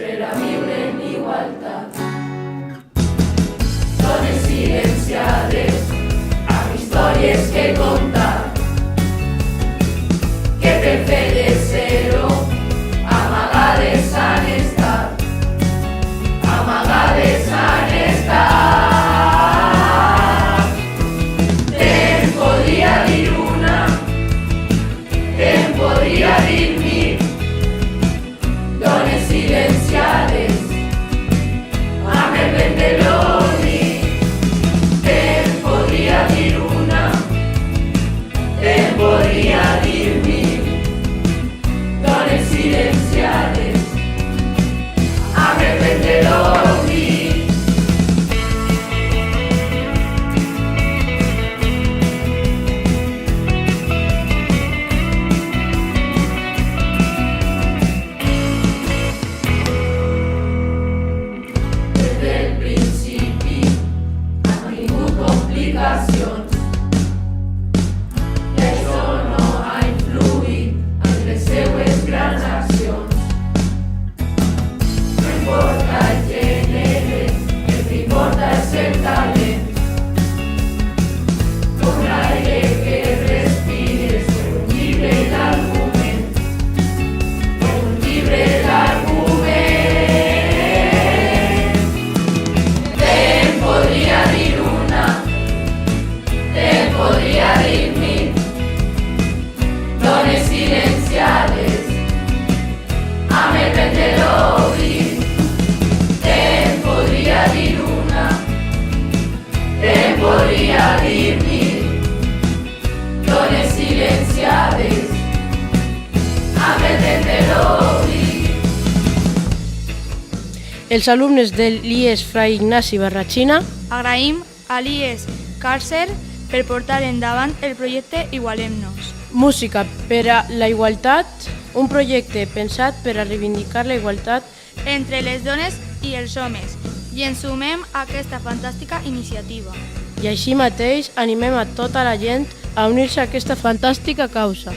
per a viure en igualtat. Dones silenciades, amb històries que contar, que per fer de ser-ho amagades han estat, amagades han estat. Te'n podria dir una, te'n podria dir mil, dones silenciades amb el vent de l'oli. Te'n podria dir una, te'n podria dir mil, dones silenciades amb el vent de l'oli. Des del principi han tingut complicacions i això no ha influït en les seues grans accions. No importa el gènere, el que importa és el talent. Com l'aire que respires, com un llibre d'argument, com un llibre d'argument. Te'n podria dir una, te'n podria dir mil, dones silenciades amb el vent de l'oblit. Te'n podria dir una, te'n podria dir mil, dones silenciades amb el vent de l'oblit. Els alumnes de l'IES Fray Ignasi Barrachina Agraïm a l'IES Càrcer per portar endavant el projecte Igualem-nos. Música per a la Igualtat, un projecte pensat per a reivindicar la igualtat Entre les dones i els homes, i ens sumem a aquesta fantàstica iniciativa. i així mateix animem a tota la gent a unir-se a aquesta fantàstica causa.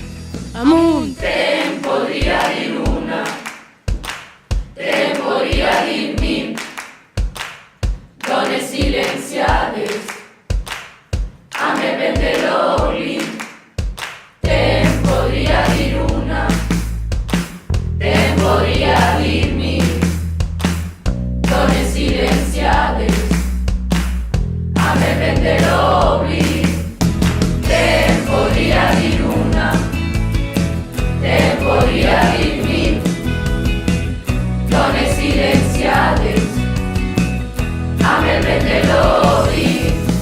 Amunt! Te'n podria dir una, te'n podria dir mil, dones silenciades amb el vent de l'oblit. Te'n podria dir una, te'n podria dir mil, dones silenciades amb el vent de l'oblit. Te'n podria dir una, te'n podria dir mil, dones silenciades amb el vent de l'oblit.